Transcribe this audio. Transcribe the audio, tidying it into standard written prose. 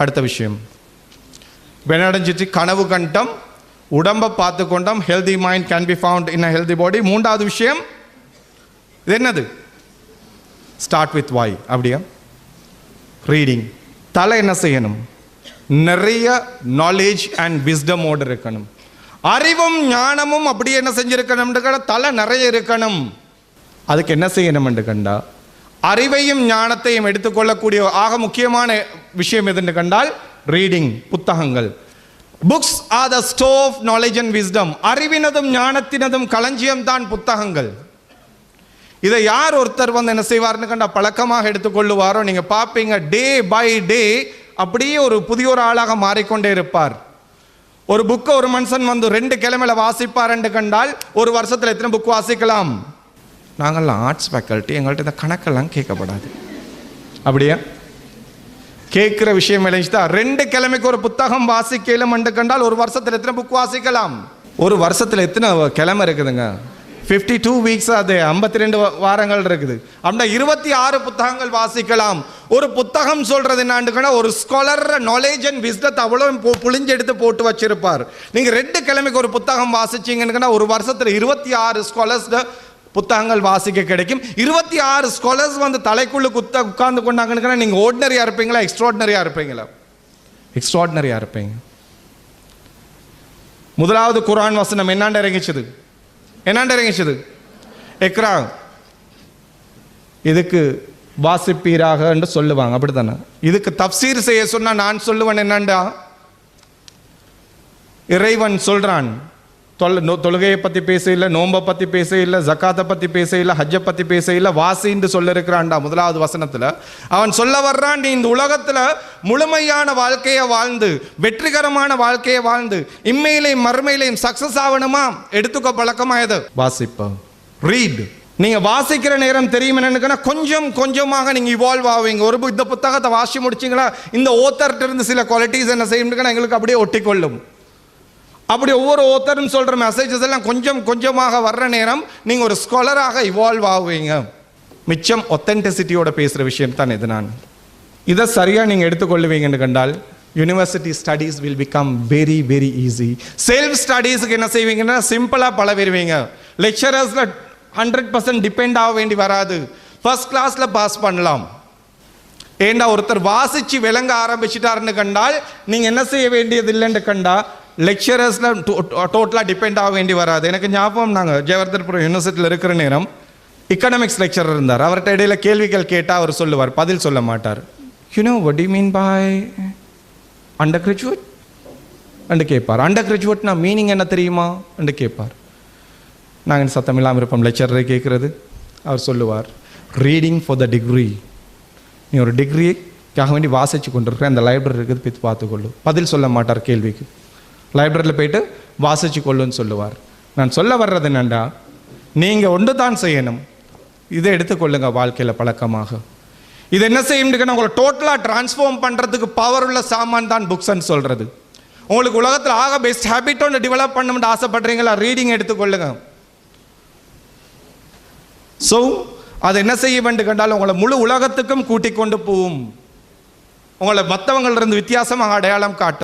அடுத்த விஷயம் வெனடஞ்சிட்டு கனவு கண்டம், உடம்பை பார்த்து கொண்டோம். Healthy mind can be found in a healthy பாடி. மூன்றாவது விஷயம் இது என்னது? ஸ்டார்ட் வித் வாய். அப்படியா? ரீடிங். தலை என்ன செய்யணும்? நிறைய நாலேஜ் அண்ட் விஸ்டமோடு இருக்கணும். அறிவும் ஞானமும் அப்படியே என்ன செஞ்சிருக்கணும்? தலை நிறைய இருக்கணும். அதுக்கு என்ன செய்யணும் என்று கண்டா, அறிவையும் ஞானத்தையும் எடுத்துக்கொள்ளக்கூடிய ஆக முக்கியமான விஷயம் எதுன்னு கண்டால் ரீடிங், புத்தகங்கள். Books are the store of knowledge and wisdom. அறிவினதும் ஞானத்தினதும் களஞ்சியம் தான் புத்தகங்கள். இதை யார் ஒருத்தர் வந்து என்ன செய்வார்னு கண்டா பழக்கமாக எடுத்துக்கொள்ளுவாரோ, நீங்க பார்ப்பீங்க டே பை டே அப்படியே ஒரு புதிய ஒரு ஆளாக மாறிக்கொண்டே இருப்பார். ஒரு புக்கை ஒரு மனுஷன் வந்து 2 கிழமையில வாசிப்பார் என்று கண்டால் ஒரு வருஷத்தில் எத்தனை புக் வாசிக்கலாம்? நாங்கள்லாம் ஆர்ட்ஸ் ஃபேக்கல்ட்டி, எங்கள்கிட்ட இந்த கணக்கெல்லாம் கேட்கப்படாது. அப்படியா? கேட்குற விஷயம் எழுந்துச்சுதா? 2 கிழமைக்கு ஒரு புத்தகம் வாசிக்கலாம் என்று கண்டால் ஒரு வருஷத்தில் எத்தனை புக் வாசிக்கலாம்? ஒரு வருஷத்தில் எத்தனை கிழமை இருக்குதுங்க? 52 வீக்ஸ். அது 52 வாரங்கள் இருக்குது. அப்படின்னா 26 புத்தகங்கள் வாசிக்கலாம். ஒரு புத்தகம் சொல்றது என்னன்னா, ஒரு ஸ்காலர் நாலேஜ் அண்ட் விஸ்டத்தை அவ்வளோ புளிஞ்சு எடுத்து போட்டு வச்சிருப்பார். நீங்க 2 கிழமைக்கு ஒரு புத்தகம் வாசிச்சீங்கன்னா ஒரு வருஷத்துல 26 ஸ்காலர்ஸ் புத்தகங்கள் வாசிக்க கிடைக்கும். 26 ஸ்காலர்ஸ் வந்து தலைக்குள்ள உட்கார்ந்து கொண்டாங்கன்னா நீங்க ஆர்டினரியா இருப்பீங்களா? எக்ஸ்ட்ராடினரியா இருப்பீங்களா? எக்ஸ்ட்ராடினரியா இருப்பீங்க. முதலாவது குர்ஆன் வசனம் என்னாண்ட இறங்கிச்சது? எக்ரா. இதுக்கு வாசிப்பீராக என்று சொல்லுவாங்க, அப்படித்தானே? இதுக்கு தப்சீர் செய்ய சொன்னா நான் சொல்லுவேன் என்னண்டா, இறைவன் சொல்றான் தொழுகையை பத்தி பேச இல்லை, நோம்பை பத்தி பேச இல்லை, ஜக்காத்தை பத்தி பேச இல்லை, ஹஜ்ஜை பத்தி பேச இல்லை, வாசின்னு சொல்ல இருக்கிறான்டா. முதலாவது வசனத்துல அவன் சொல்ல வர்றான், நீ இந்த உலகத்துல முழுமையான வாழ்க்கையை வாழ்ந்து வெற்றிகரமான வாழ்க்கையை வாழ்ந்து இம்மையிலையும் மறுமையிலையும் சக்சஸ் ஆகணுமா? எடுத்துக்க பழக்கமா எது? வாசிப்ப. ரீட். நீங்க வாசிக்கிற நேரம் தெரியும் என்னன்னு, கொஞ்சம் கொஞ்சமாக நீங்க இவால்வ் ஆவீங்க. ஒரு இந்த புத்தகத்தை வாசி முடிச்சிங்களா, இந்த ஓத்தர்கிட்ட இருந்து சில குவாலிட்டிஸ் என்ன செய்யும் எங்களுக்கு அப்படியே ஒட்டிக்கொள்ளும். அப்படி ஒவ்வொரு ஓத்தரும் சொல்ற மெசேஜஸ் எல்லாம் கொஞ்சம் கொஞ்சமாக வர்ற நேரம் நீங்க ஒரு ஸ்காலராக இவால்வ் ஆகுவீங்க. மிச்சம் ஒத்தென்டிசிட்டியோட பேசுற விஷயம் தான் இது. நான் இதை சரியா நீங்க எடுத்துக்கொள்ளுவீங்கன்னு கண்டால் university studies will become very very easy. Self ஸ்டடீஸுக்கு என்ன செய்வீங்கன்னா சிம்பிளா பழவிடுவீங்க. லெக்சரர்ஸ்ல 100% டிபெண்ட் ஆக வேண்டி வராது. ஃபர்ஸ்ட் கிளாஸ்ல பாஸ் பண்ணலாம். ஏண்டா ஒருத்தர் வாசிச்சு விளங்க ஆரம்பிச்சிட்டாருன்னு கண்டால் நீங்க என்ன செய்ய வேண்டியது இல்லைன்னு கண்டா லெக்சரர்ஸ்ல டோட்டலாக டிபெண்ட் ஆக வேண்டி வராது. எனக்கு ஞாபகம், நாங்கள் ஜெயவர்தன்புரம் யூனிவர்சிட்டியில் இருக்கிற நேரம் எக்கனாமிக்ஸ் லெக்சரர் இருந்தார். அவர்கிட்ட இடையில கேள்விகள் கேட்டால் அவர் சொல்லுவார், பதில் சொல்ல மாட்டார். what do you mean by undergraduate என்று கேட்பார். அண்டர்கிராஜுவேட்னா மீனிங் என்ன தெரியுமா என்று கேட்பார். நாங்கள் சத்தம் இல்லாமல் இருப்போம் லெக்சரரை கேட்குறது. அவர் சொல்லுவார், ரீடிங் ஃபார் த டிகிரி. நீ ஒரு டிகிரிக்காக வேண்டி வாசிச்சு கொண்டிருக்கிற அந்த லைப்ரரி இருக்குது, போய் பார்த்துக்கொள்ளு. பதில் சொல்ல மாட்டார் கேள்விக்கு. லைப்ரரியில் போயிட்டு வாசிச்சு கொள்ளுன்னு சொல்லுவார். நான் சொல்ல வர்றது என்னண்டா, நீங்கள் ஒன்று தான் செய்யணும், இதை எடுத்துக்கொள்ளுங்க வாழ்க்கையில் பழக்கமாக. இது என்ன செய்யணும்னு உங்களை டோட்டலாக டிரான்ஸ்ஃபார்ம் பண்ணுறதுக்கு பவர் உள்ள சாமான் தான் புக்ஸ்ன்னு சொல்கிறது. உங்களுக்கு உலகத்தில் ஆக பெஸ்ட் ஹேபிட் ஒன்று டெவலப் பண்ணணும்னு ஆசைப்படுறீங்களா? ரீடிங் எடுத்துக்கொள்ளுங்க. ஸோ அது என்ன செய்ய வேண்டும் கண்டாலும் உங்களை முழு உலகத்துக்கும் கூட்டிக் கொண்டு போகும். உங்களை மற்றவங்களிலிருந்து வித்தியாசமாக அடையாளம் காட்டும்.